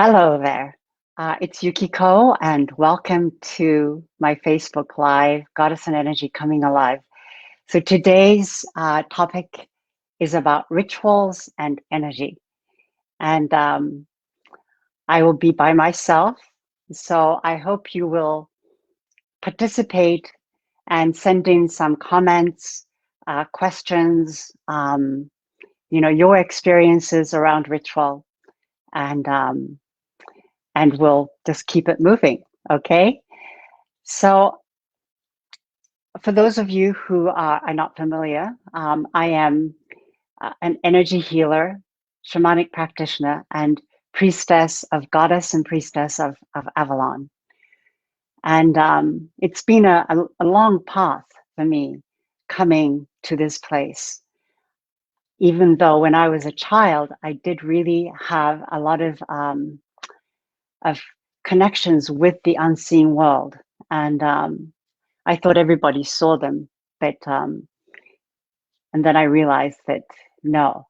Hello there. It's Yukiko, and welcome to my Facebook Live, Goddess and Energy Coming Alive. So today's topic is about rituals and energy. And I will be by myself. So I hope you will participate and send in some comments, questions, your experiences around ritual. And we'll just keep it moving, okay? So for those of you who are not familiar, I am an energy healer, shamanic practitioner, and priestess of goddess and priestess of Avalon. And it's been a long path for me coming to this place. Even though when I was a child, I did really have a lot of connections with the unseen world. And I thought everybody saw them, but and then I realized that no.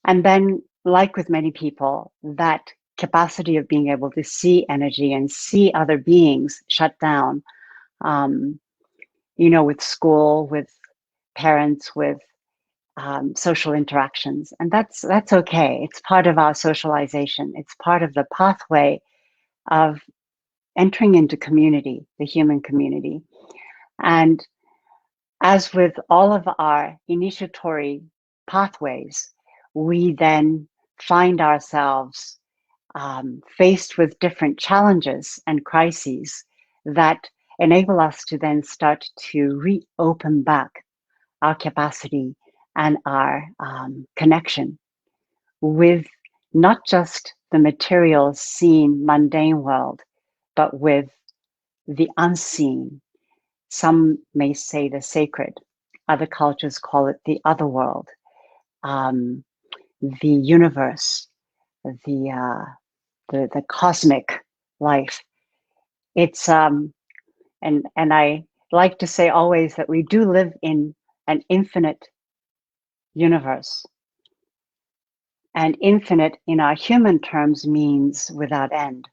And then, like with many people, that capacity of being able to see energy and see other beings shut down, with school, with parents, with social interactions. And that's okay. It's part of our socialization. It's part of the pathway of entering into community, the human community. And as with all of our initiatory pathways, we then find ourselves faced with different challenges and crises that enable us to then start to reopen back our capacity and our connection with not just the material, seen, mundane world, but with the unseen. Some may say the sacred. Other cultures call it the other world, the universe, the cosmic life. It's and I like to say always that we do live in an infinite universe, and infinite in our human terms means without end.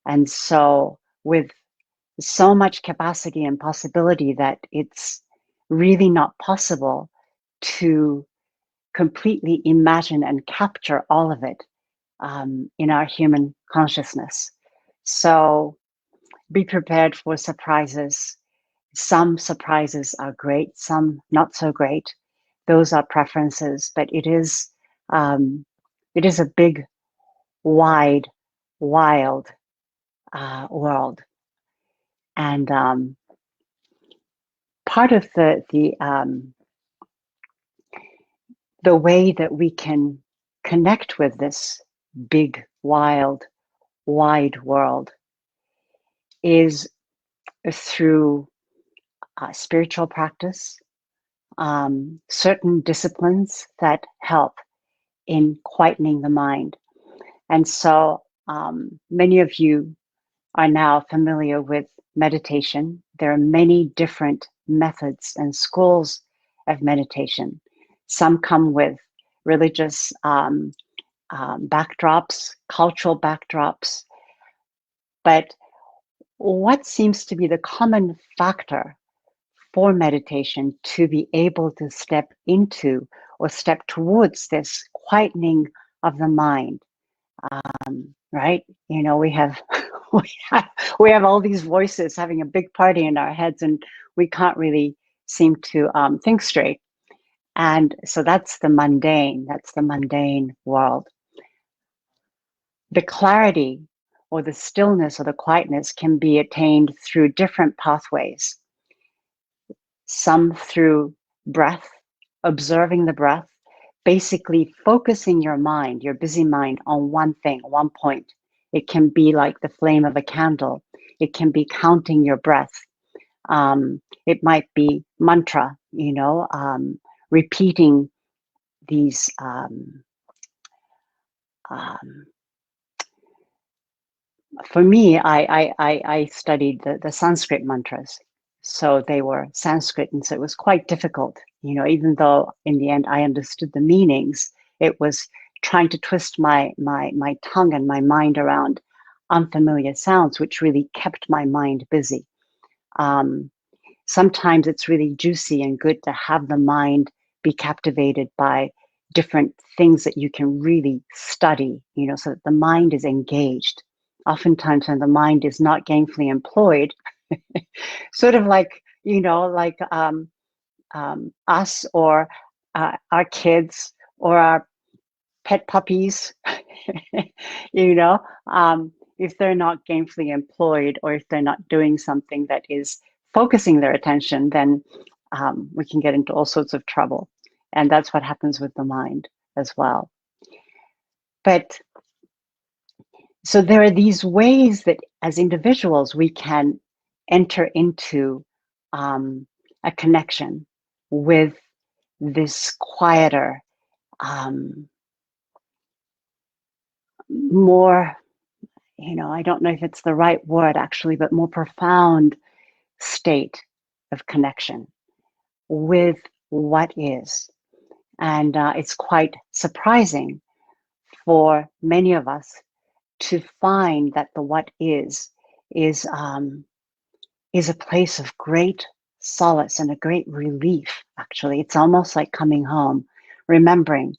And so, with so much capacity and possibility that it's really not possible to completely imagine and capture all of it in our human consciousness. So be prepared for surprises. Some surprises are great, some not so great. Those are preferences, but it is a big, wide, wild world. And part of the way that we can connect with this big, wild, wide world is through spiritual practice, certain disciplines that help in quietening the mind. And so many of you are now familiar with meditation. There are many different methods and schools of meditation. Some come with religious backdrops, cultural backdrops. But what seems to be the common factor for meditation to be able to step into or step towards this quietening of the mind? Right? We have we have all these voices having a big party in our heads, and we can't really seem to think straight. And so that's the mundane world. The clarity or the stillness or the quietness can be attained through different pathways. Some through breath, observing the breath, basically focusing your mind, your busy mind, on one thing, one point. It can be like the flame of a candle. It can be counting your breath. It might be mantra, repeating these for me, I studied the Sanskrit mantras. So they were Sanskrit, and so it was quite difficult, even though in the end I understood the meanings. It was trying to twist my tongue and my mind around unfamiliar sounds, which really kept my mind busy. Sometimes it's really juicy and good to have the mind be captivated by different things that you can really study, so that the mind is engaged. Oftentimes when the mind is not gainfully employed, sort of like, us or our kids or our pet puppies, you know, if they're not gainfully employed or if they're not doing something that is focusing their attention, then we can get into all sorts of trouble. And that's what happens with the mind as well. But so there are these ways that as individuals, we can enter into a connection with this quieter, more, I don't know if it's the right word actually, but more profound state of connection with what is. And it's quite surprising for many of us to find that the what is a place of great solace and a great relief. Actually, it's almost like coming home, remembering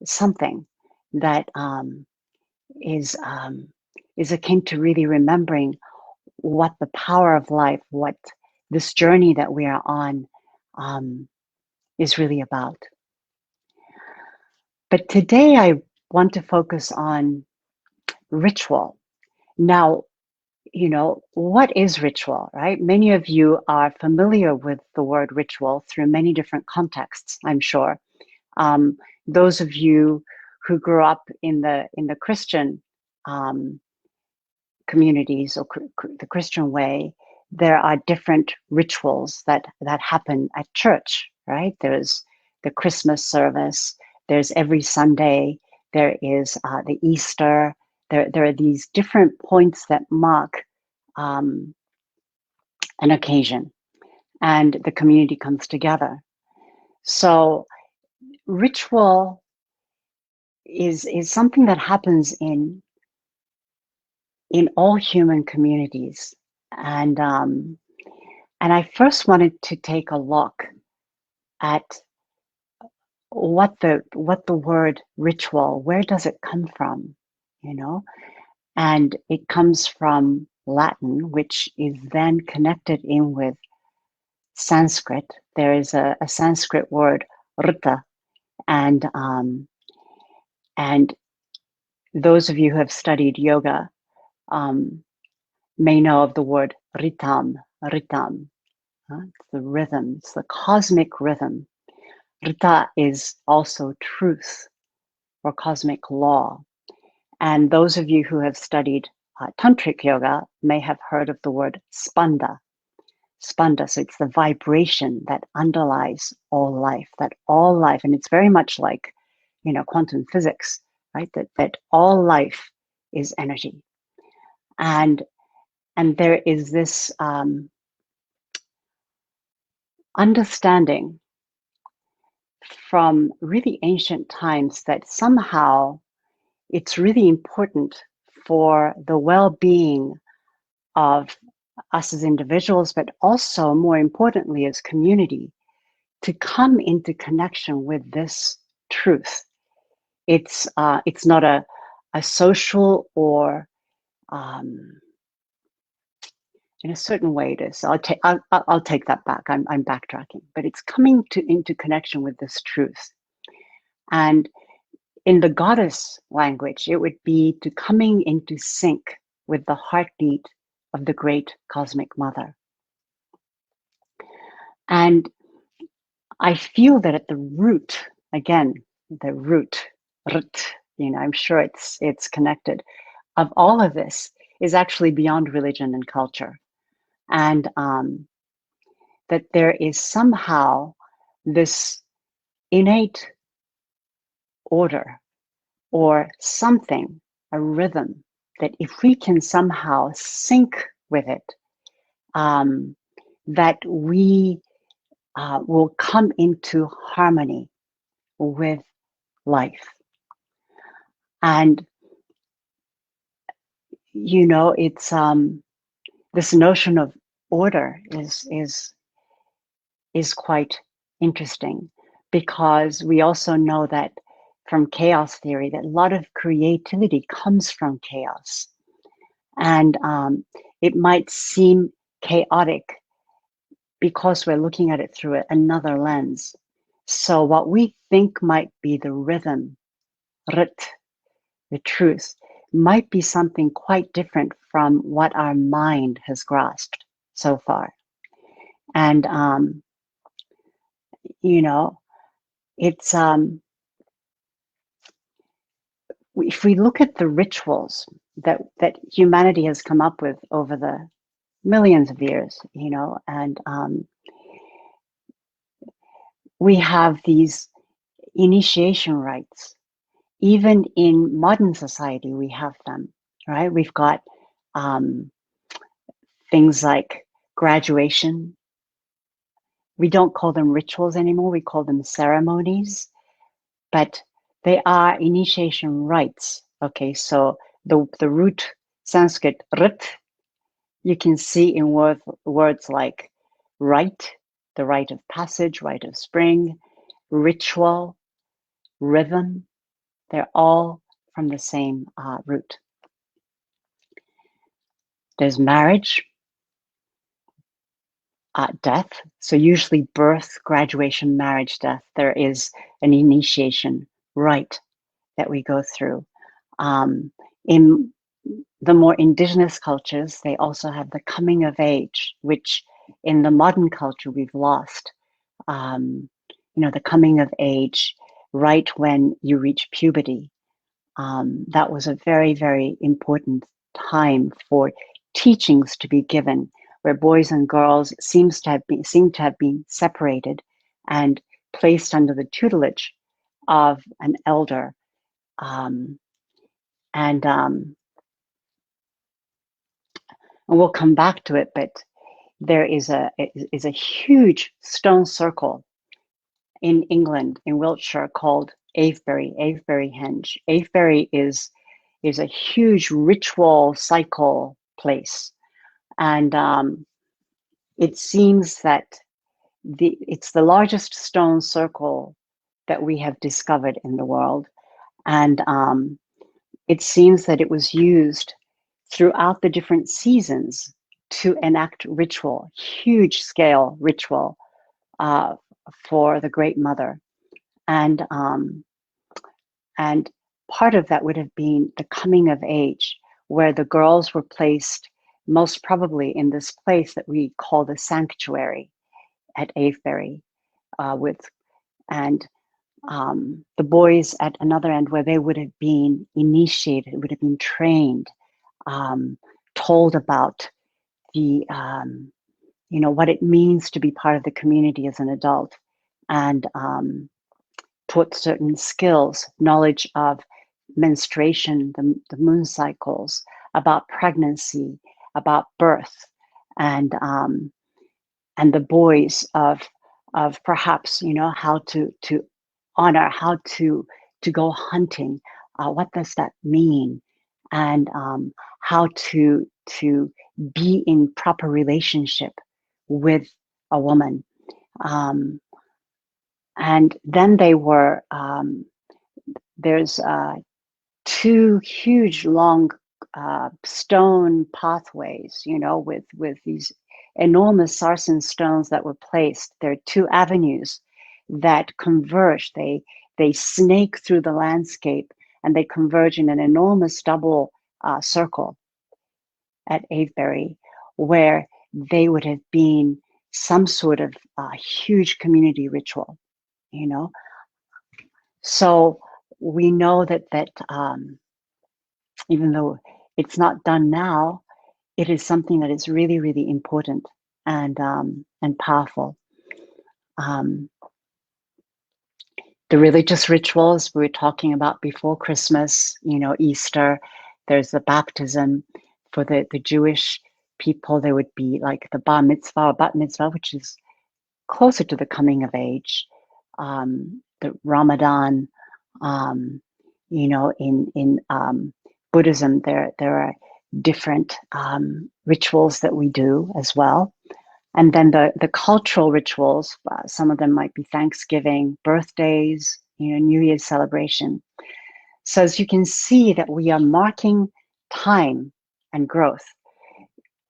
something that is akin to really remembering what the power of life, what this journey that we are on is really about. But today I want to focus on ritual. Now, what is ritual, right? Many of you are familiar with the word ritual through many different contexts, I'm sure. Those of you who grew up in the Christian communities or the Christian way, there are different rituals that happen at church, right? There's the Christmas service, there's every Sunday, there is the Easter, there are these different points that mark an occasion and the community comes together. So ritual is something that happens in all human communities. And I first wanted to take a look at what the word ritual, where does it come from, And it comes from Latin, which is then connected in with Sanskrit. There is a Sanskrit word, rita, and those of you who have studied yoga may know of the word ritam. It's the rhythm, it's the cosmic rhythm. Rita is also truth or cosmic law. And those of you who have studied tantric yoga may have heard of the word spanda. Spanda, so it's the vibration that underlies all life, and it's very much like, quantum physics, right? That all life is energy. And there is this understanding from really ancient times that somehow it's really important for the well-being of us as individuals, but also more importantly as community, to come into connection with this truth. It's not a social or in a certain way it is. I'll take that back. I'm backtracking, but it's coming into connection with this truth. And in the goddess language, it would be to coming into sync with the heartbeat of the great cosmic mother. And I feel that at the root, again, the root, I'm sure it's connected, of all of this is actually beyond religion and culture. And that there is somehow this innate order or something, a rhythm, that if we can somehow sync with it, that we will come into harmony with life. And, you know, it's this notion of order is quite interesting, because we also know that from chaos theory that a lot of creativity comes from chaos. And it might seem chaotic because we're looking at it through another lens. So what we think might be the rhythm, rit, the truth, might be something quite different from what our mind has grasped so far. And, you know, it's, if we look at the rituals that humanity has come up with over the millions of years, you know, and we have these initiation rites. Even in modern society, we have them, right? We've got um, things like graduation. We don't call them rituals anymore, we call them ceremonies, but they are initiation rites. Okay, so the root Sanskrit rit, you can see in words like rite, the rite of passage, rite of spring, ritual, rhythm. They're all from the same root. There's marriage, death. So usually birth, graduation, marriage, death. There is an initiation rite that we go through. In the more indigenous cultures, they also have the coming of age, which in the modern culture we've lost. You know, the coming of age right when you reach puberty. That was a very, very important time for teachings to be given, where boys and girls seem to have been separated and placed under the tutelage of an elder. Um, and we'll come back to it, but there is a huge stone circle in England, in Wiltshire, called Averyhenge. Avebury is a huge ritual cycle place, and it seems that it's the largest stone circle that we have discovered in the world, and it seems that it was used throughout the different seasons to enact ritual, huge scale ritual uh, for the Great Mother. And and part of that would have been the coming of age, where the girls were placed most probably in this place that we call the sanctuary at Avebury, with and the boys at another end, where they would have been initiated, would have been trained, um, told about the you know, what it means to be part of the community as an adult, and taught certain skills, knowledge of menstruation, the moon cycles, about pregnancy, about birth, and the boys of perhaps, you know, how to honor, how to go hunting, what does that mean, and how to be in proper relationship with a woman. Um, and then they were there's two huge long stone pathways, you know, with these enormous sarsen stones that were placed. There are two avenues that converge. They snake through the landscape, and they converge in an enormous double circle at Avebury, where they would have been some sort of huge community ritual, you know. So we know that even though it's not done now, it is something that is really, really important and powerful. Um, the religious rituals we were talking about before Christmas, you know, Easter, there's the baptism. For the Jewish people, there would be like the bar mitzvah or bat mitzvah, which is closer to the coming of age, the Ramadan, um, in Buddhism, there are different rituals that we do as well. And then the cultural rituals, some of them might be Thanksgiving, birthdays, New Year's celebration. So as you can see that we are marking time and growth.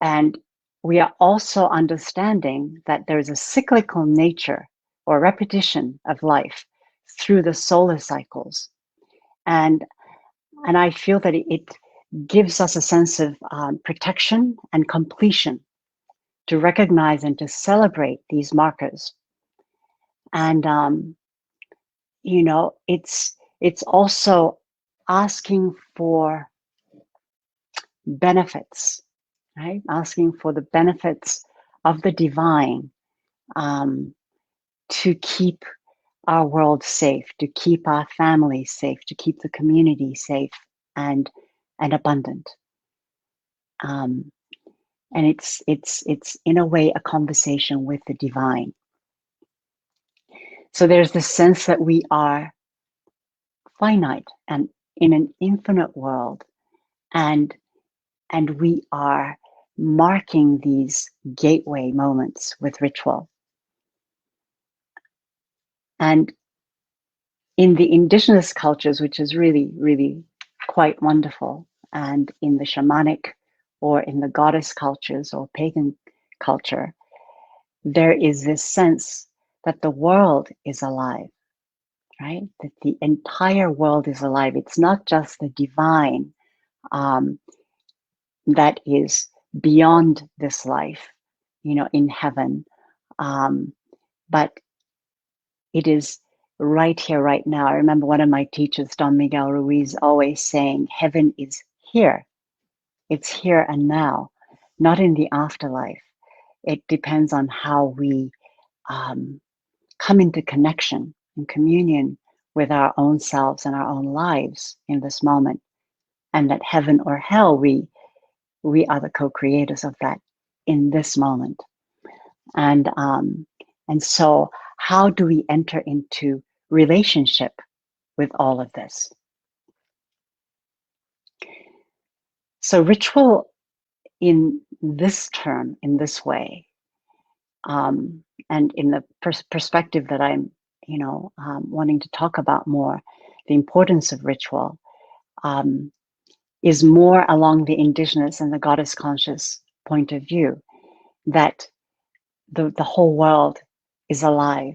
And we are also understanding that there's a cyclical nature or repetition of life through the solar cycles. And I feel that it gives us a sense of protection and completion to recognize and to celebrate these markers. And it's also asking for benefits, right? Asking for the benefits of the divine to keep our world safe, to keep our family safe, to keep the community safe and abundant. And it's in a way a conversation with the divine. So there's the sense that we are finite and in an infinite world, and we are marking these gateway moments with ritual. And in the indigenous cultures, which is really, really quite wonderful, and in the shamanic or in the goddess cultures or pagan culture, there is this sense that the world is alive, right? That the entire world is alive. It's not just the divine that is beyond this life, in heaven, but it is right here, right now. I remember one of my teachers, Don Miguel Ruiz, always saying, heaven is here. It's here and now, not in the afterlife. It depends on how we come into connection and communion with our own selves and our own lives in this moment. And that heaven or hell, we are the co-creators of that in this moment. And so how do we enter into relationship with all of this? So ritual in this term, in this way, and in the perspective that I'm, wanting to talk about more, the importance of ritual is more along the indigenous and the goddess conscious point of view, that the whole world is alive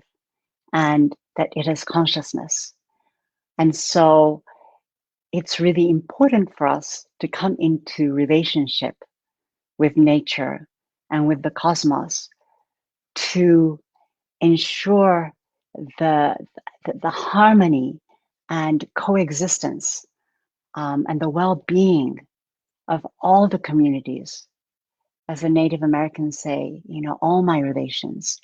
and that it has consciousness. And so it's really important for us to come into relationship with nature and with the cosmos to ensure the harmony and coexistence and the well-being of all the communities. As the Native Americans say, all my relations,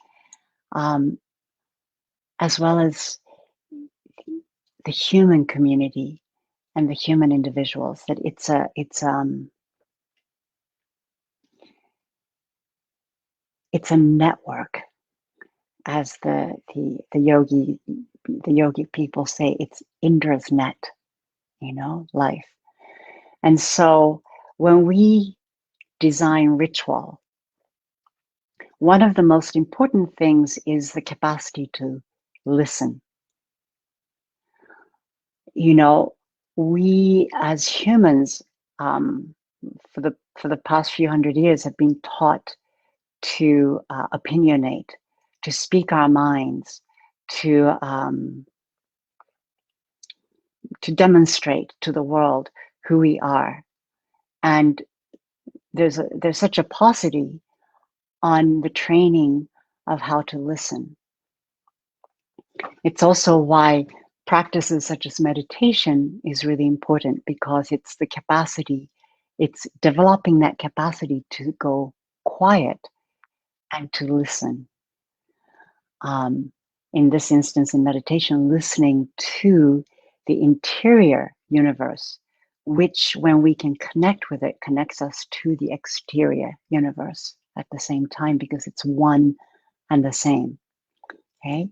as well as the human community and the human individuals. That it's a network, as the yogic people say. It's Indra's net, life. And so when we design ritual, one of the most important things is the capacity to listen. We as humans, for the past few hundred years, have been taught to opinionate, to speak our minds, to demonstrate to the world who we are. And there's such a paucity on the training of how to listen. It's also why practices such as meditation is really important, because it's the capacity, it's developing that capacity to go quiet and to listen. In this instance, in meditation, listening to the interior universe, which, when we can connect with it, connects us to the exterior universe at the same time, because it's one and the same. Okay,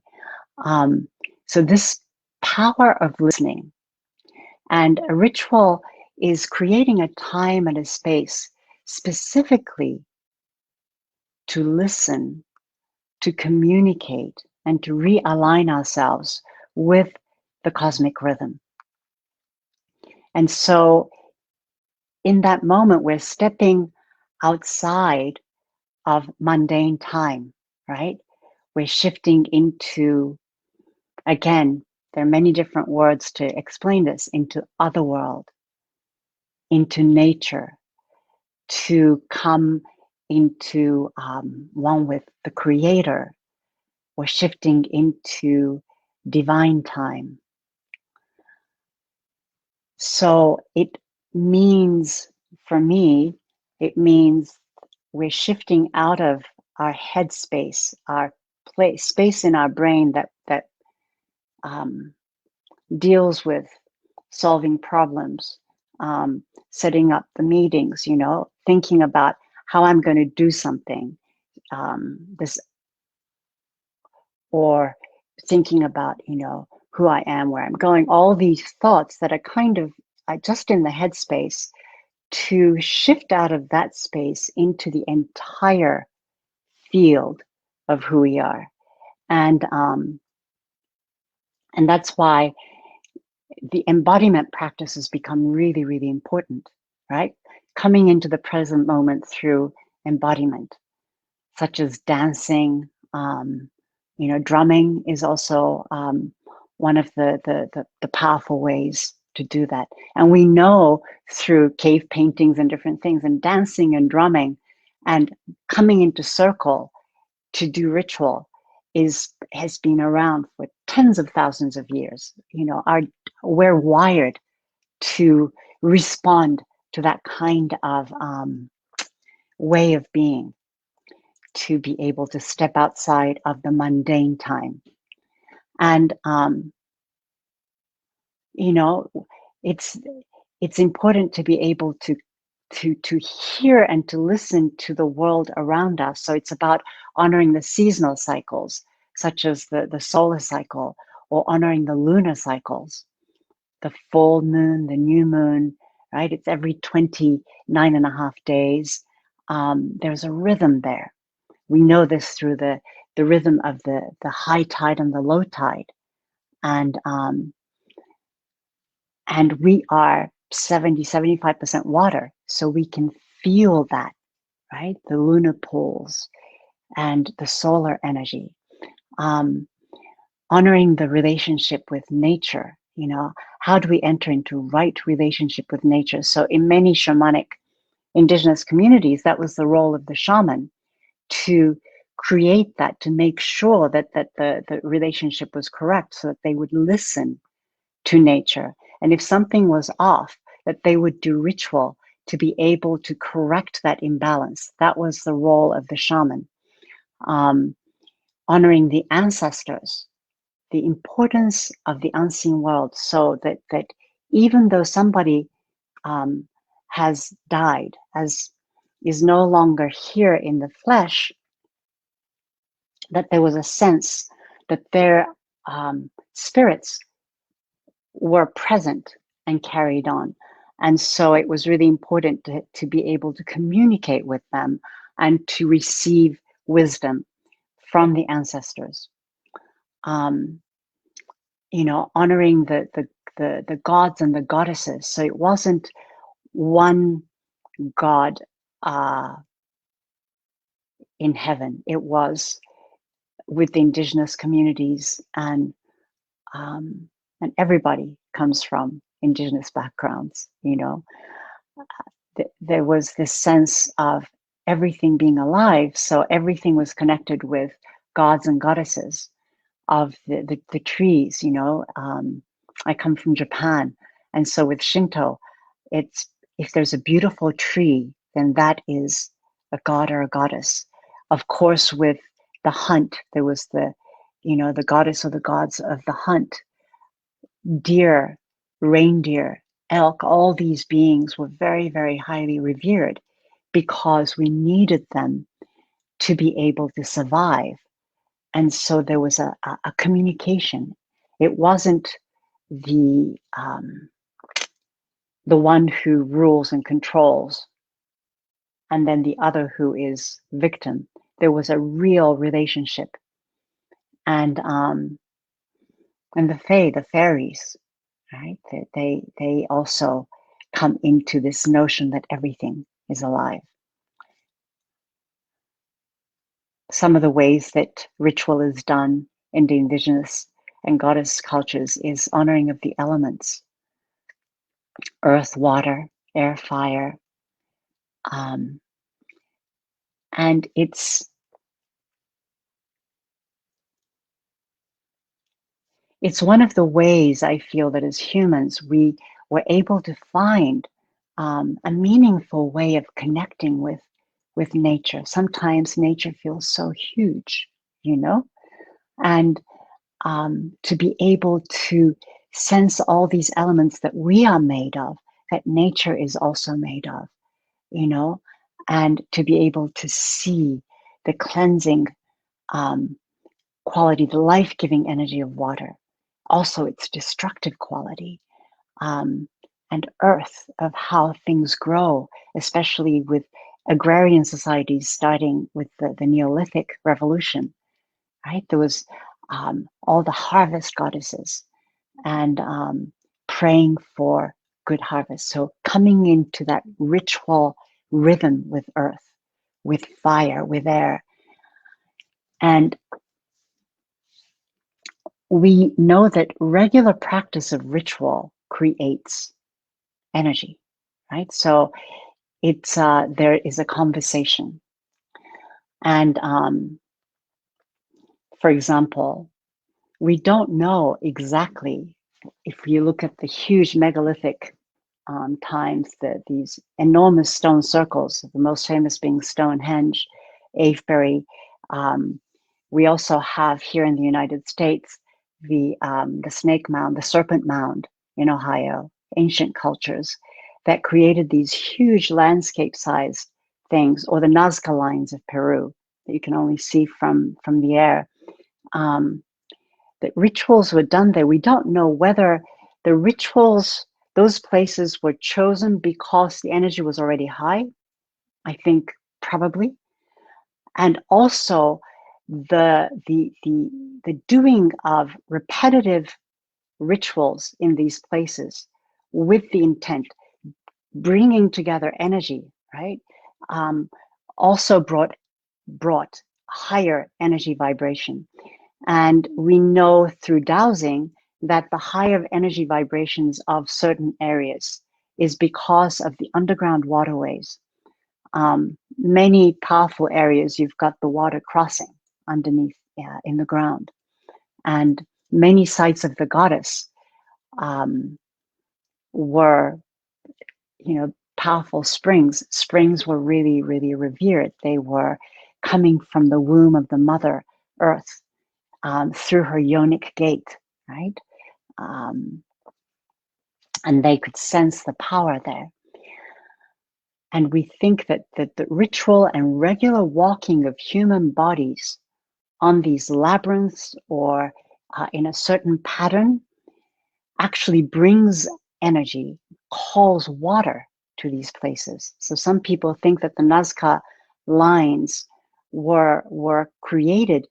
so this power of listening And a ritual is creating a time and a space specifically to listen, to communicate, and to realign ourselves with the cosmic rhythm. And so in that moment, we're stepping outside of mundane time, right? We're shifting into, again, there are many different words to explain this, into other world, into nature, to come into one with the creator. We're shifting into divine time. So it means, for me, it means we're shifting out of our headspace, our space in our brain that um, deals with solving problems, setting up the meetings, thinking about how I'm going to do something, this, or thinking about, who I am, where I'm going, all these thoughts that are kind of just in the headspace, to shift out of that space into the entire field of who we are. And that's why the embodiment practices become really, really important, right? Coming into the present moment through embodiment, such as dancing, drumming is also one of the powerful ways to do that. And we know through cave paintings and different things, and dancing and drumming and coming into circle to do ritual has been around for tens of thousands of years. We're wired to respond to that kind of way of being, to be able to step outside of the mundane time. And it's it's important to be able to hear and to listen to the world around us. So it's about honoring the seasonal cycles, such as the solar cycle, or honoring the lunar cycles, the full moon, the new moon, right? It's every 29 and a half days. There's a rhythm there. We know this through the rhythm of the high tide and the low tide. And we are 75% water. So we can feel that, right? The lunar pools and the solar energy. Honoring the relationship with nature, how do we enter into right relationship with nature? So in many shamanic indigenous communities, that was the role of the shaman, to create that, to make sure that the relationship was correct, so that they would listen to nature. And if something was off, that they would do ritual to be able to correct that imbalance. That was the role of the shaman. Honoring the ancestors, the importance of the unseen world, so that even though somebody has died, is no longer here in the flesh, that there was a sense that their spirits were present and carried on. And so it was really important to be able to communicate with them and to receive wisdom from the ancestors. Honoring the gods and the goddesses. So it wasn't one god in heaven. It was with the indigenous communities, and everybody comes from indigenous backgrounds. There was this sense of everything being alive, so everything was connected with gods and goddesses of the trees. I come from Japan, and so with Shinto, it's, if there's a beautiful tree, then that is a god or a goddess. Of course, with the hunt, there was the goddess or the gods of the hunt. Deer, reindeer, elk, all these beings were very, very highly revered, because we needed them to be able to survive. And so there was a communication. It wasn't the the one who rules and controls, and then the other who is victim. There was a real relationship. And the fae, the fairies, right? They also come into this notion that everything is alive. Some of the ways that ritual is done in the indigenous and goddess cultures is honoring of the elements: earth, water, air, fire. And it's one of the ways I feel that as humans, we were able to find a meaningful way of connecting with nature. Sometimes nature feels so huge, you know, and to be able to sense all these elements that we are made of, that nature is also made of, you know, and to be able to see the cleansing quality, the life-giving energy of water, also its destructive quality, and earth, of how things grow, especially with agrarian societies starting with the Neolithic revolution, right? There was all the harvest goddesses and praying for good harvest. So coming into that ritual rhythm with earth, with fire, with air. And we know that regular practice of ritual creates energy, right? So it's there is a conversation. And for example, we don't know exactly, if you look at the huge megalithic times, these enormous stone circles, the most famous being Stonehenge, Avebury. We also have here in the United States the snake mound, the serpent mound in Ohio, ancient cultures that created these huge landscape-sized things, or the Nazca lines of Peru that you can only see from the air. That rituals were done there. We don't know whether the rituals, those places were chosen because the energy was already high. I think probably. And also the doing of repetitive rituals in these places with the intent, bringing together energy, right? Also brought higher energy vibration. And we know through dowsing that the higher energy vibrations of certain areas is because of the underground waterways. Many powerful areas, you've got the water crossing underneath in the ground. And many sites of the goddess were, powerful springs. Springs were really, really revered. They were coming from the womb of the Mother Earth, through her yonic gate, right? And they could sense the power there. And we think that the ritual and regular walking of human bodies on these labyrinths or in a certain pattern actually brings energy, calls water to these places. So some people think that the Nazca lines were created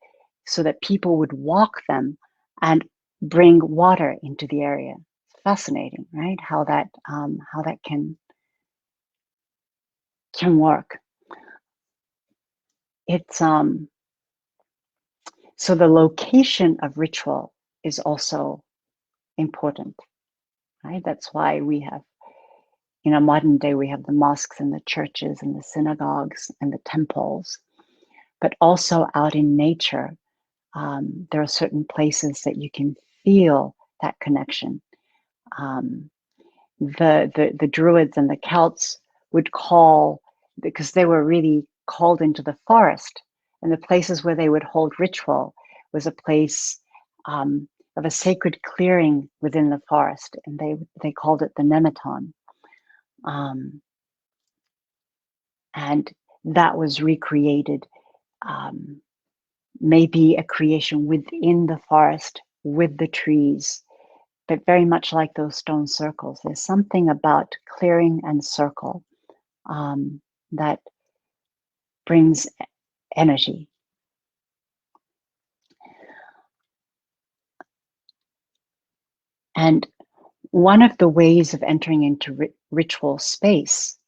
so that people would walk them and bring water into the area. It's fascinating, right? How that can work. It's so the location of ritual is also important, right? That's why we have, modern day, we have the mosques and the churches and the synagogues and the temples, but also out in nature, there are certain places that you can feel that connection. The Druids and the Celts would call, because they were really called into the forest, and the places where they would hold ritual was a place of a sacred clearing within the forest, and they called it the Nemeton. And that was recreated, maybe a creation within the forest with the trees, but very much like those stone circles, there's something about clearing and circle that brings energy. And one of the ways of entering into ritual space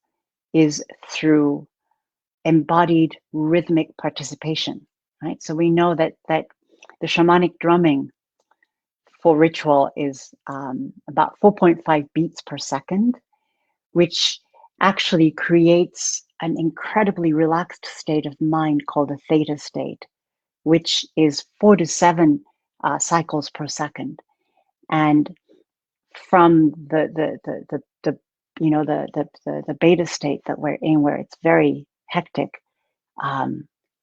is through embodied rhythmic participation, right? So we know that the shamanic drumming for ritual is about 4.5 beats per second, which actually creates an incredibly relaxed state of mind called a theta state, which is 4 to 7 cycles per second. And from the beta state that we're in, where it's very hectic,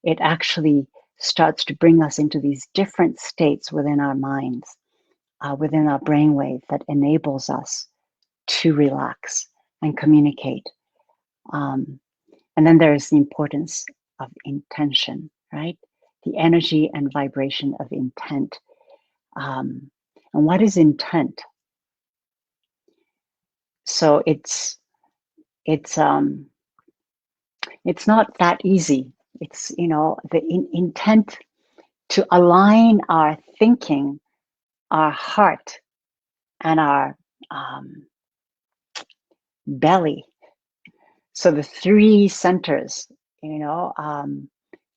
it actually starts to bring us into these different states within our minds, within our brainwave, that enables us to relax and communicate. And then there is the importance of intention, right? The energy and vibration of intent. And what is intent? So it's not that easy. It's, the intent to align our thinking, our heart, and our belly. So the three centers,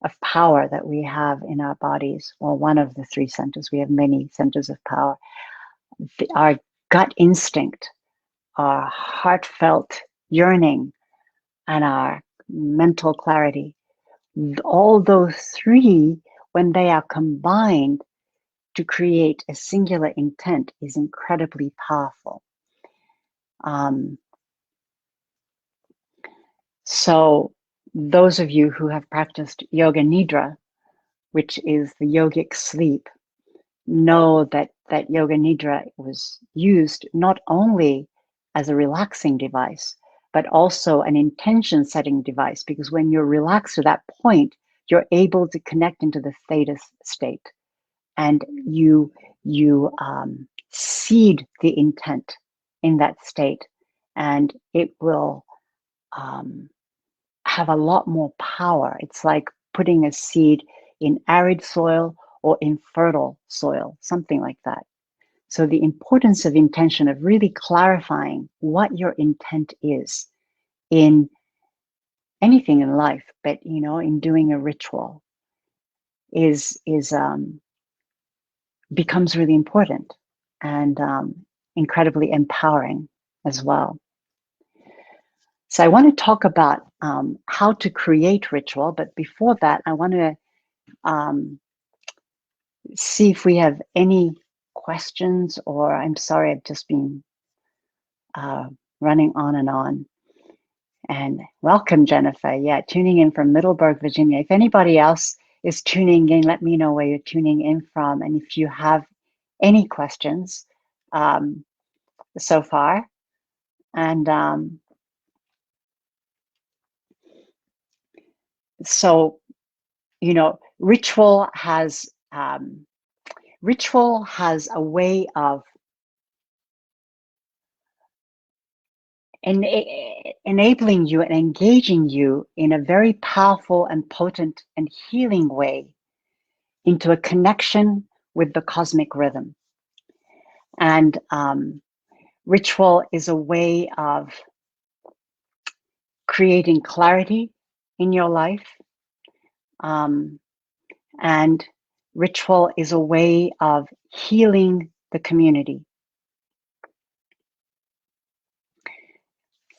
of power that we have in our bodies, well, one of the three centers, we have many centers of power. Our gut instinct, our heartfelt yearning, and our mental clarity. All those three, when they are combined to create a singular intent, is incredibly powerful. So those of you who have practiced yoga nidra, which is the yogic sleep, know that yoga nidra was used not only as a relaxing device, but also an intention setting device, because when you're relaxed to that point, you're able to connect into the theta state, and you seed the intent in that state, and it will have a lot more power. It's like putting a seed in arid soil or in fertile soil, something like that. So the importance of intention, of really clarifying what your intent is in anything in life, but in doing a ritual, is becomes really important and incredibly empowering as well. So I want to talk about how to create ritual, but before that, I want to see if we have any questions, or I'm sorry, I've just been running on and on. And welcome, Jennifer. Yeah, tuning in from Middleburg, Virginia. If anybody else is tuning in, let me know where you're tuning in from. And if you have any questions so far. And so, ritual has a way of enabling you and engaging you in a very powerful and potent and healing way into a connection with the cosmic rhythm. And ritual is a way of creating clarity in your life. And ritual is a way of healing the community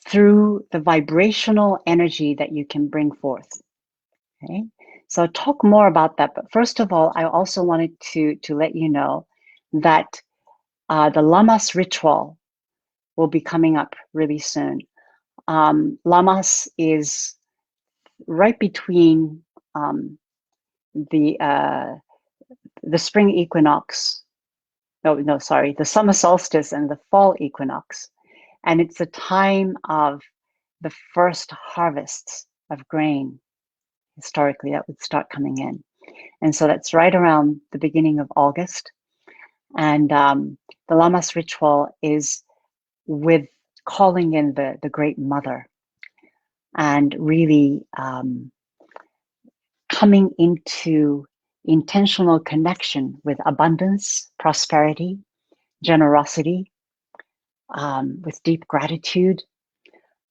through the vibrational energy that you can bring forth. Okay, so I'll talk more about that. But first of all, I also wanted to let you know that the Lammas ritual will be coming up really soon. Lammas is right between the spring equinox. The summer solstice and the fall equinox. And it's a time of the first harvests of grain, historically, that would start coming in. And so that's right around the beginning of August. And the Lammas ritual is with calling in the Great Mother and really coming into intentional connection with abundance, prosperity, generosity, with deep gratitude,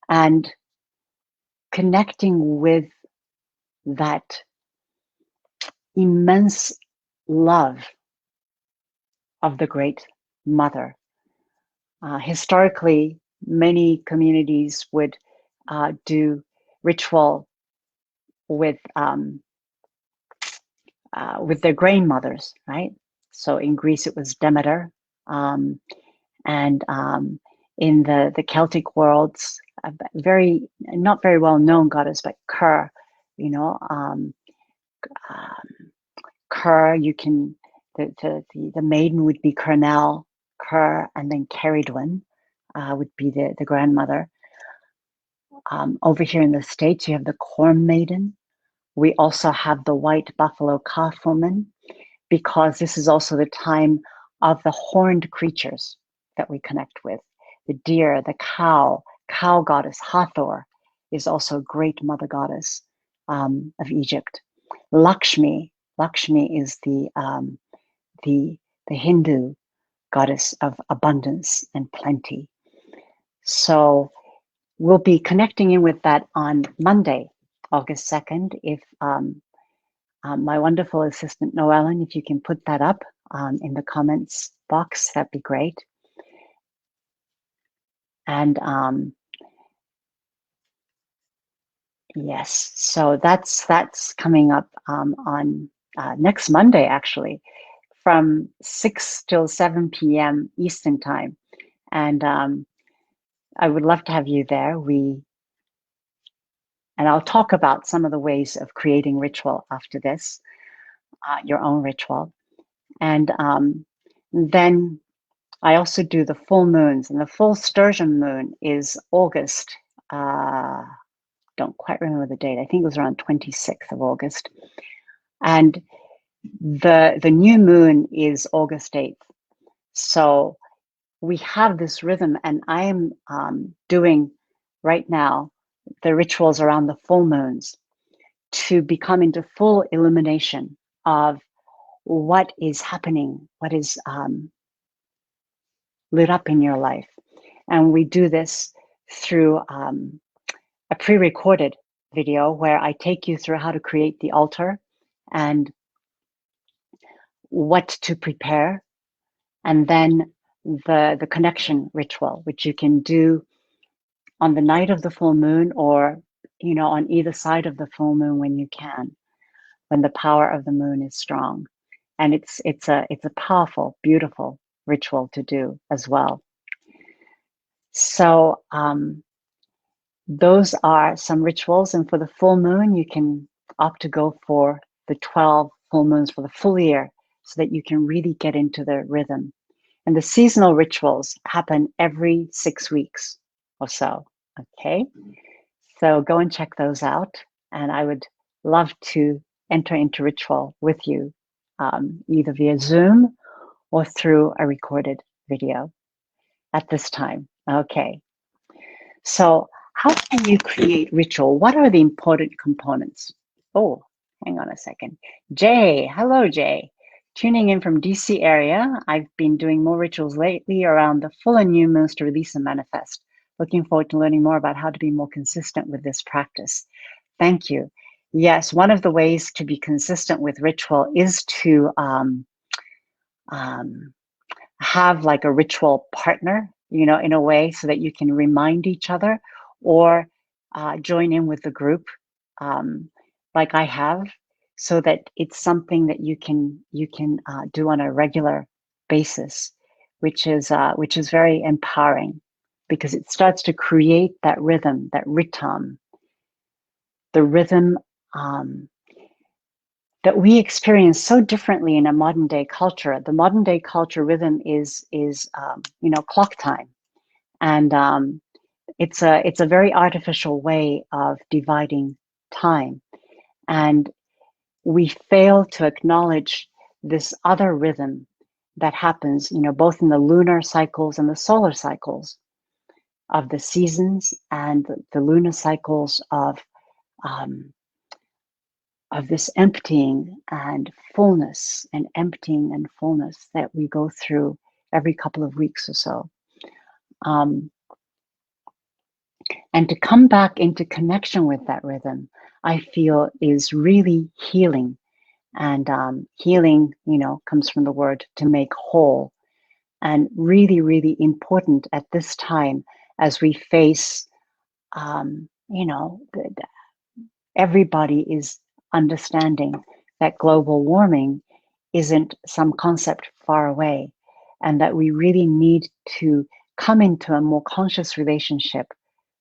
and connecting with that immense love of the Great Mother. Historically, many communities would do ritual with their grain mothers, right? So in Greece, it was Demeter, and in the Celtic worlds, a very not very well known goddess, but Ker, you know, Ker. You can the maiden would be Kernel, Ker, and then Ceridwen would be the grandmother. Over here in the States, you have the Corn Maiden. We also have the White Buffalo Calf Woman, because this is also the time of the horned creatures that we connect with. The deer, the cow goddess Hathor is also a great mother goddess of Egypt. Lakshmi is the Hindu goddess of abundance and plenty. So we'll be connecting in with that on Monday, August 2nd. If my wonderful assistant, Noellen, if you can put that up in the comments box, that'd be great. And yes, so that's coming up on next Monday, actually, from 6 till 7 p.m. Eastern time. And I would love to have you there. And I'll talk about some of the ways of creating ritual after this, your own ritual. And then I also do the full moons, and the full sturgeon moon is August. Don't quite remember the date. I think it was around 26th of August. And the new moon is August 8th. So we have this rhythm, and I am doing right now the rituals around the full moons to become into full illumination of what is happening, what is lit up in your life. And we do this through a pre-recorded video where I take you through how to create the altar and what to prepare, and then the connection ritual, which you can do on the night of the full moon, or on either side of the full moon when you can, when the power of the moon is strong. And it's a powerful, beautiful ritual to do as well. So those are some rituals. And for the full moon, you can opt to go for the 12 full moons for the full year, so that you can really get into the rhythm. And the seasonal rituals happen every 6 weeks or so. Okay. So go and check those out. And I would love to enter into ritual with you, either via Zoom or through a recorded video at this time. Okay. So how can you create ritual? What are the important components? Oh, hang on a second. Jay, hello, Jay. Tuning in from DC area. I've been doing more rituals lately around the full and new moons to release and manifest. Looking forward to learning more about how to be more consistent with this practice. Thank you. Yes, one of the ways to be consistent with ritual is to have like a ritual partner, in a way, so that you can remind each other, or join in with the group, like I have, so that it's something that you can do on a regular basis, which is very empowering, because it starts to create that rhythm, that ritam, the rhythm that we experience so differently in a modern day culture. The modern day culture rhythm is clock time, and it's a very artificial way of dividing time, and we fail to acknowledge this other rhythm that happens, both in the lunar cycles and the solar cycles of the seasons, and the lunar cycles of this emptying and fullness, and emptying and fullness that we go through every couple of weeks or so. And to come back into connection with that rhythm, I feel is really healing. And healing, comes from the word to make whole, and really, really important at this time as we face, everybody is understanding that global warming isn't some concept far away, and that we really need to come into a more conscious relationship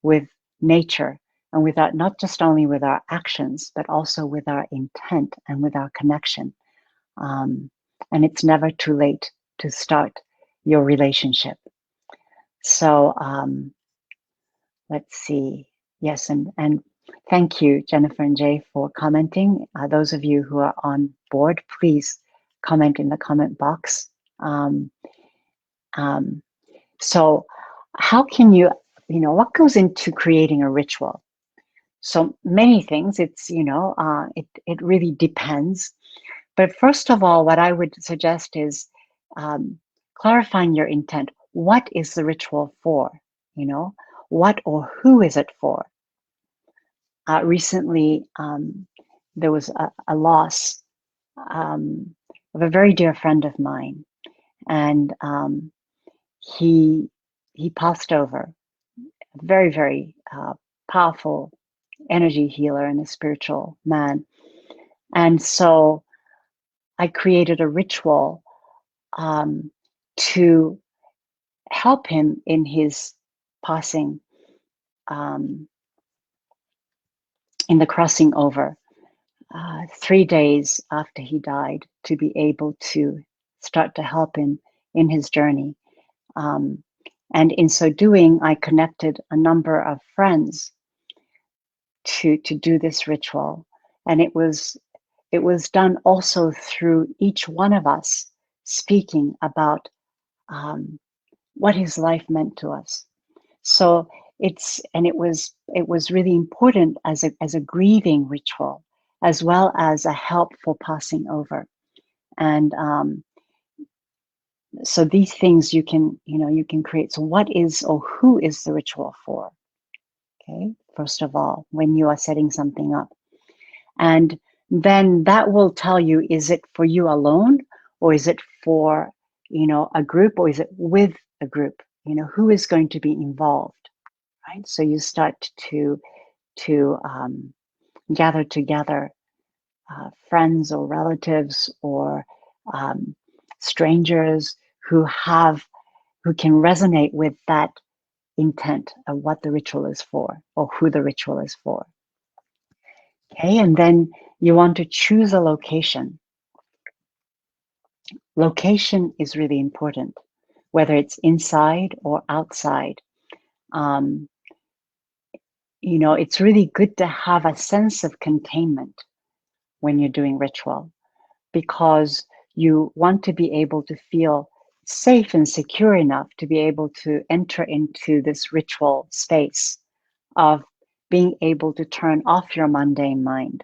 with nature, and with our, not just only with our actions, but also with our intent and with our connection. And it's never too late to start your relationship. So let's see. Yes, and thank you, Jennifer and Jay, for commenting. Those of you who are on board, please comment in the comment box. So how can you, what goes into creating a ritual? So many things. It's, it really depends. But first of all, what I would suggest is clarifying your intent. What is the ritual for? What or who is it for? Recently, there was a loss of a very dear friend of mine, and he passed over. A very, very powerful energy healer and a spiritual man. And so I created a ritual to help him in his passing, in the crossing over, 3 days after he died, to be able to start to help him in his journey. And in so doing, I connected a number of friends to do this ritual. And it was done also through each one of us speaking about what his life meant to us. So it was really important as a grieving ritual, as well as a help for passing over. And so these things you can create. So what is, or who is the ritual for? Okay, first of all, when you are setting something up. And then that will tell you, is it for you alone, or is it for, a group, or is it with a group? Who is going to be involved, right? So you start to gather together friends or relatives or strangers who can resonate with that intent of what the ritual is for, or who the ritual is for. Okay, and then you want to choose a location. Location is really important, whether it's inside or outside. It's really good to have a sense of containment when you're doing ritual, because you want to be able to feel safe and secure enough to be able to enter into this ritual space of being able to turn off your mundane mind.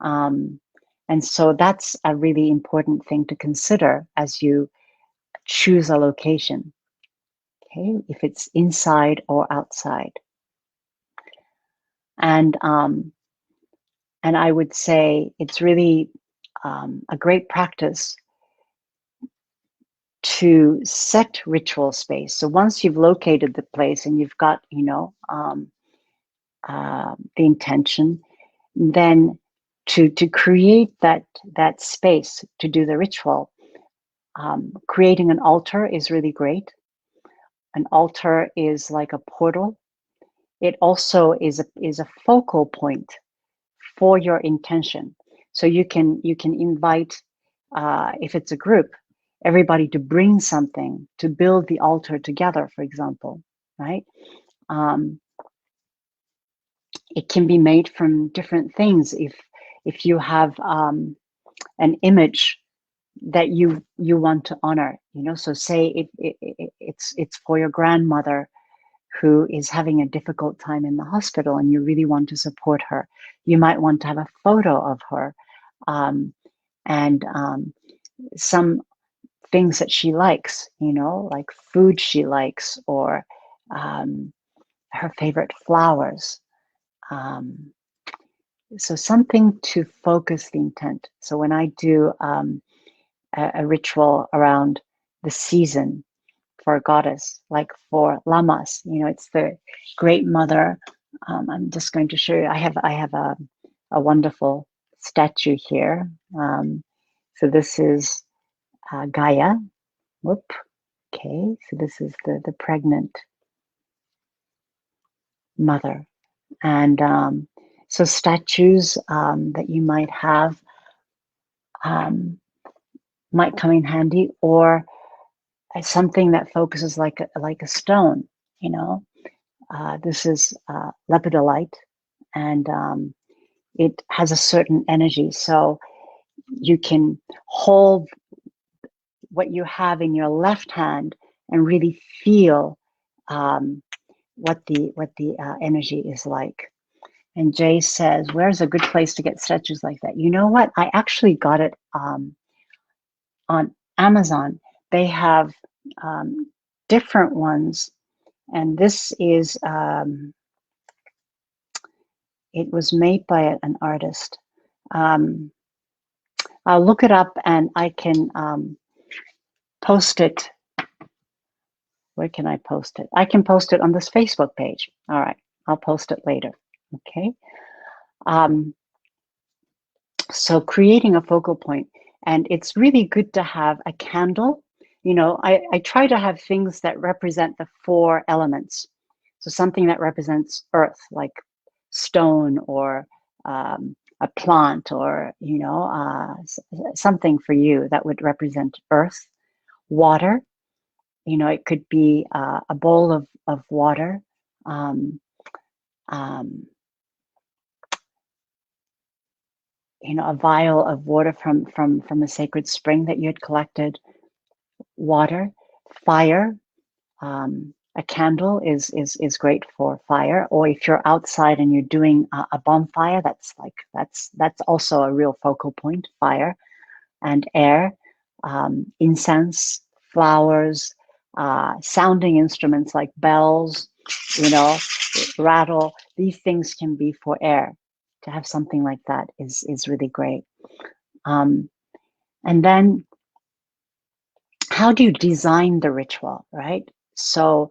And so that's a really important thing to consider as you choose a location, okay, if it's inside or outside. And I would say it's really a great practice to set ritual space. So once you've located the place and you've got, the intention, then to create that space to do the ritual, creating an altar is really great. An altar is like a portal. It also is a focal point for your intention. So you can invite, if it's a group, everybody to bring something to build the altar together, for example, right? It can be made from different things. If you have an image that you want to honor. So say it's for your grandmother who is having a difficult time in the hospital, and you really want to support her. You might want to have a photo of her, and some things that she likes, like food she likes, or her favorite flowers. So something to focus the intent. So when I do a ritual around the season for a goddess, like for Lammas, it's the great mother. I'm just going to show you. I have a wonderful statue here. So this is Gaia. Whoop. Okay, so this is the pregnant mother. And so statues that you might have might come in handy, or something that focuses like a stone. This is lepidolite, and it has a certain energy. So you can hold what you have in your left hand and really feel what the energy is like. And Jay says, where's a good place to get statues like that? You know what? I actually got it on Amazon. They have different ones. And this is, it was made by an artist. I'll look it up and I can post it. Where can I post it? I can post it on this Facebook page. All right, I'll post it later. Okay. So creating a focal point, and it's really good to have a candle. I try to have things that represent the 4 elements. So something that represents earth, like stone, or a plant, or something for you that would represent earth. Water, it could be a bowl of water. A vial of water from a sacred spring that you had collected. Water. Fire. A candle is great for fire. Or if you're outside and you're doing a bonfire, that's also a real focal point. Fire. And air. Incense, flowers, sounding instruments like bells, rattle. These things can be for air. To have something like that is really great. And then, how do you design the ritual, right? So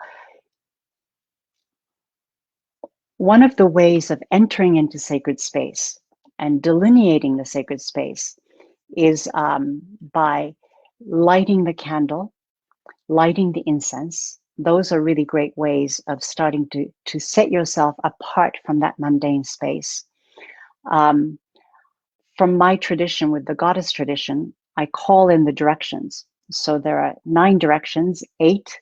one of the ways of entering into sacred space and delineating the sacred space is by lighting the candle, lighting the incense. Those are really great ways of starting to set yourself apart from that mundane space. From my tradition, with the goddess tradition, I call in the directions. So there are 9 directions, 8,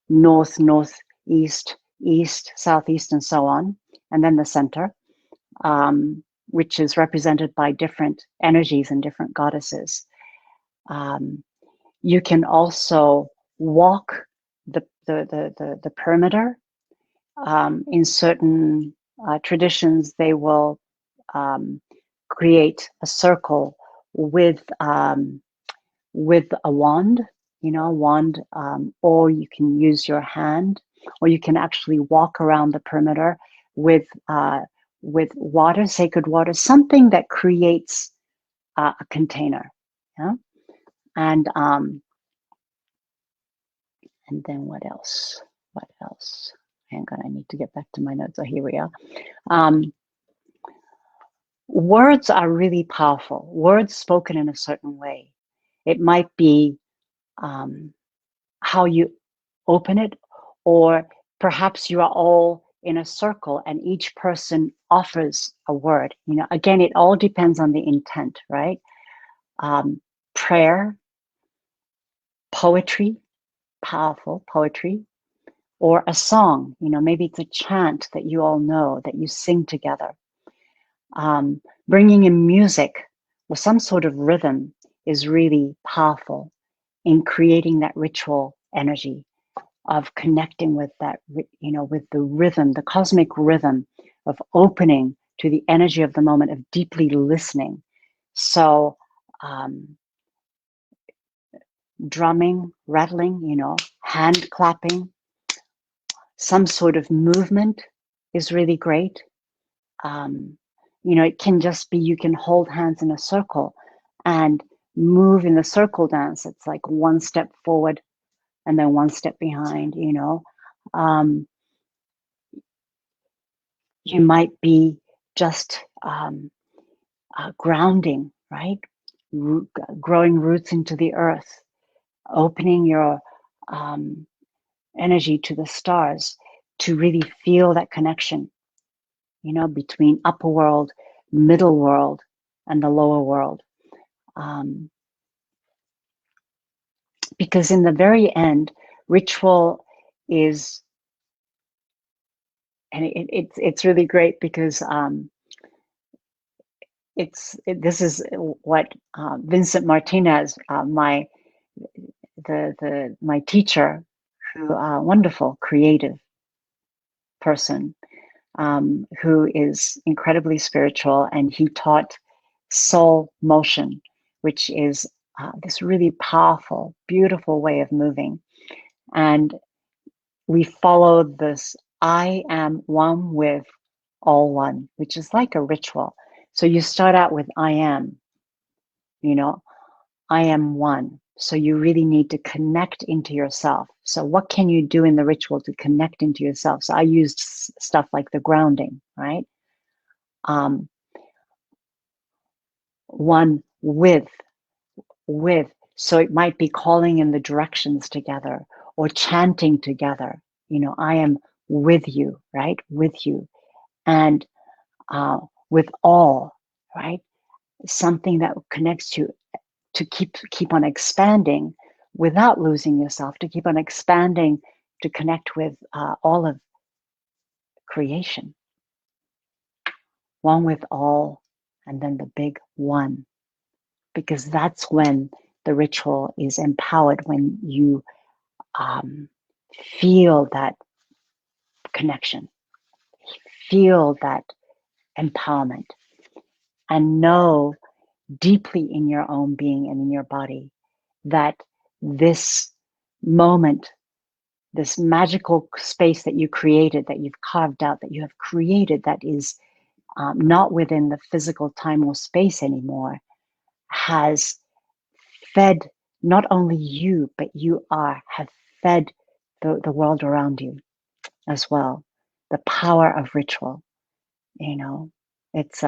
north, northeast, east, southeast, and so on. And then the center, which is represented by different energies and different goddesses. You can also walk the perimeter. In certain traditions, they will create a circle with a wand, or you can use your hand, or you can actually walk around the perimeter with water, sacred water, something that creates a container. Yeah, and then what else? What else? Hang on, I need to get back to my notes. Oh, here we are. Words are really powerful. Words spoken in a certain way. It might be how you open it, or perhaps you are all in a circle and each person offers a word. Again, it all depends on the intent, right? Prayer, poetry, powerful poetry, or a song. Maybe it's a chant that you all know that you sing together. Bringing in music or some sort of rhythm is really powerful in creating that ritual energy of connecting with that, with the rhythm, the cosmic rhythm of opening to the energy of the moment, of deeply listening. So, drumming, rattling, hand clapping, some sort of movement is really great. It can just be you can hold hands in a circle and move in the circle dance. It's like one step forward and then one step behind. You might be just grounding, right? Growing roots into the earth, opening your energy to the stars to really feel that connection, between upper world, middle world, and the lower world. Because in the very end, ritual is, and it's really great because this is what Vincent Martinez, my teacher, who wonderful creative person, who is incredibly spiritual, and he taught soul motion, which is this really powerful, beautiful way of moving. And we follow this I am one with all one, which is like a ritual. So you start out with I am, I am one. So you really need to connect into yourself. So what can you do in the ritual to connect into yourself? So I used stuff like the grounding, right? One with. So it might be calling in the directions together or chanting together. I am with you, right? With you. And with all, right? Something that connects you to keep on expanding without losing yourself, to keep on expanding, to connect with all of creation. One with all, and then the big one. Because that's when the ritual is empowered, when you feel that connection, feel that empowerment, and know deeply in your own being and in your body that this moment, this magical space that you created, that you've carved out, that you have created, that is not within the physical time or space anymore, has fed not only you, but have fed the world around you as well. The power of ritual, it's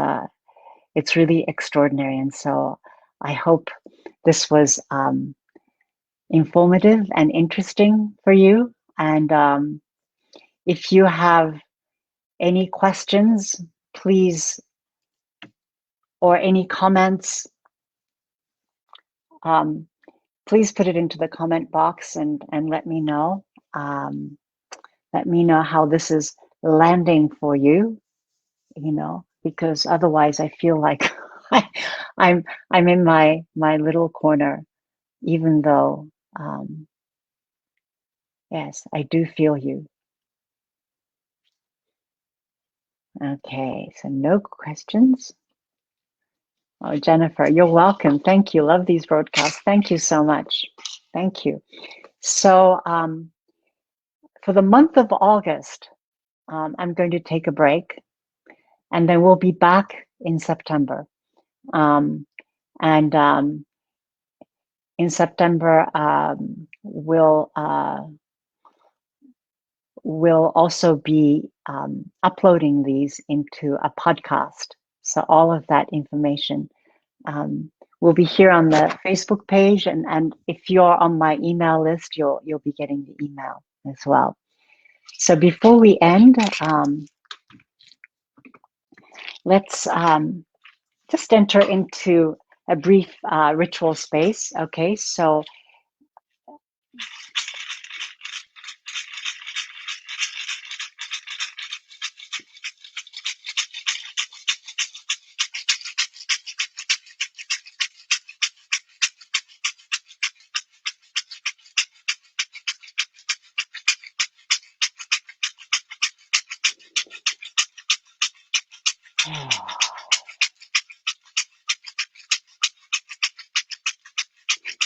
it's really extraordinary. And so I hope this was informative and interesting for you. And if you have any questions, please, or any comments, please put it into the comment box and let me know. Let me know how this is landing for you, because otherwise I feel like I'm in my little corner, even though yes, I do feel you. Okay, so no questions. Oh, Jennifer, you're welcome. Thank you. Love these broadcasts. Thank you so much. Thank you. So for the month of August, I'm going to take a break, and then we'll be back in September. And in September, we'll also be uploading these into a podcast. So all of that information will be here on the Facebook page, and if you're on my email list, you'll be getting the email as well. So before we end, let's just enter into a brief ritual space. Okay, so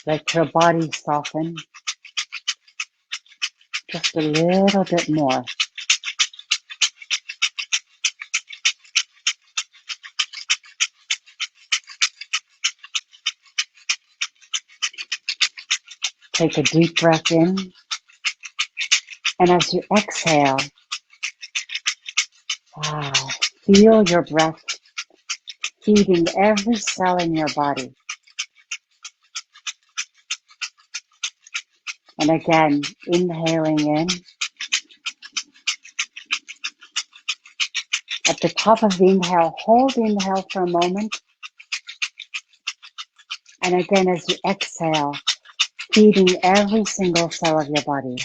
Let your body soften just a little bit more. Take a deep breath in, and as you exhale, feel your breath feeding every cell in your body. And again, inhaling in. At the top of the inhale, hold the inhale for a moment. And again, as you exhale, feeding every single cell of your body.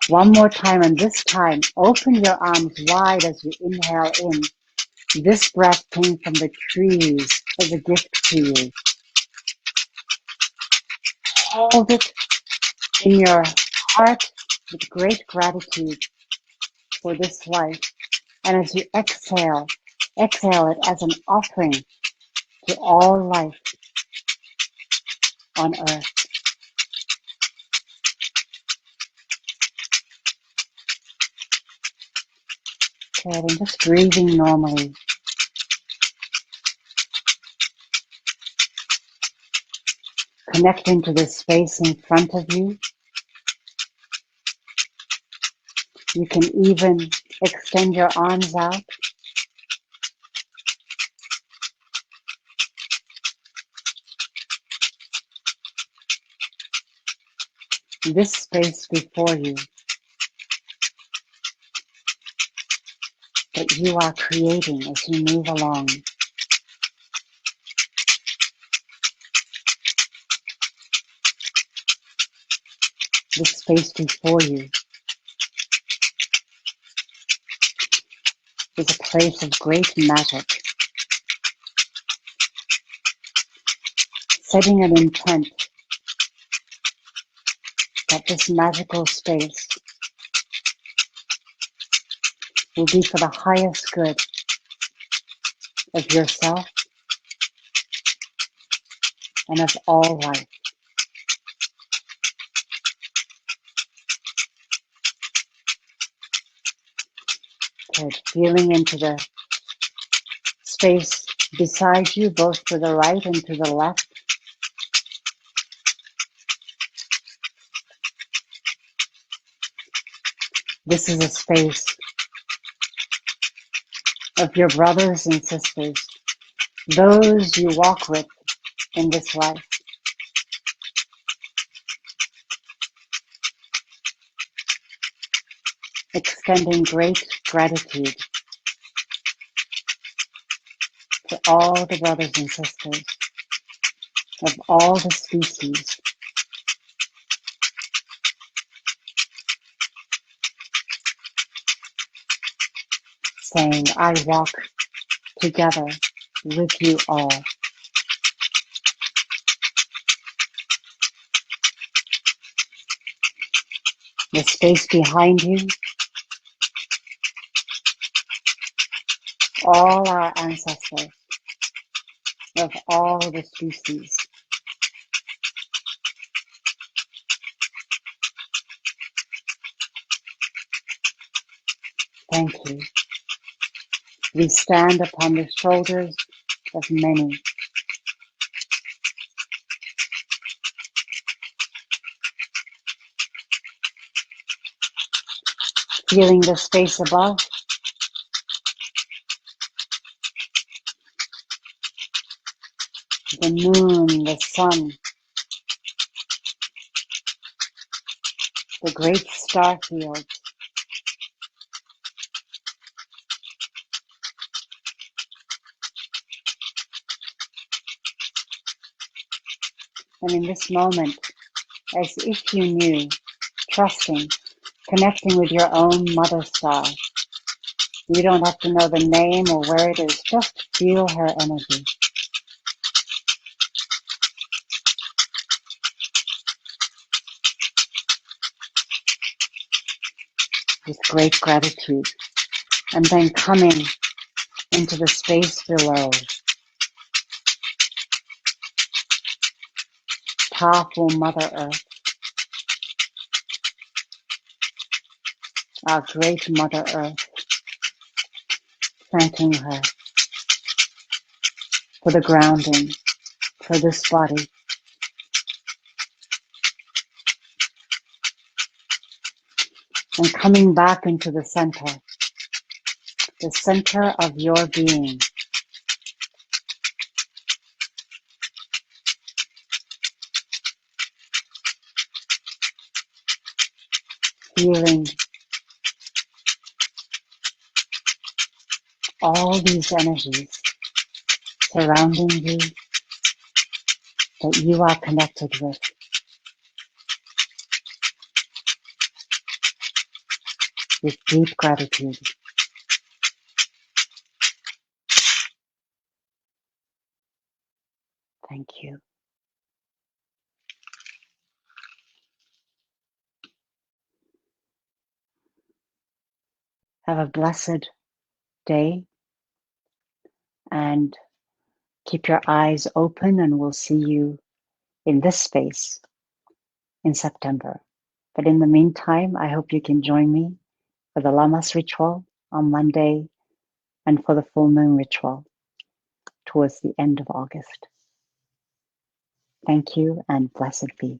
One more time, and this time, open your arms wide as you inhale in. This breath came from the trees as a gift to you. Hold it in your heart with great gratitude for this life. And as you exhale, exhale it as an offering to all life on earth. Good, and just breathing normally. Connecting to the space in front of you. You can even extend your arms out. This space before you that you are creating as you move along. This space before you is a place of great magic. Setting an intent that this magical space will be for the highest good of yourself and of all life. Good. Feeling into the space beside you, both to the right and to the left. This is a space of your brothers and sisters, those you walk with in this life. Extending great gratitude to all the brothers and sisters of all the species. Saying, I walk together with you all. The space behind you, all our ancestors of all the species. Thank you. We stand upon the shoulders of many. Feeling the space above, the moon, the sun, the great star fields. And in this moment, as if you knew, trusting, connecting with your own mother star. You don't have to know the name or where it is, just feel her energy. with great gratitude, and then coming into the space below. Powerful Mother Earth, our great Mother Earth, thanking her for the grounding, for this body, and coming back into the center of your being, feeling all these energies surrounding you that you are connected with deep gratitude. Thank you. Have a blessed day and keep your eyes open, and we'll see you in this space in September. But in the meantime, I hope you can join me for the Lammas ritual on Monday and for the full moon ritual towards the end of August. Thank you and blessed be.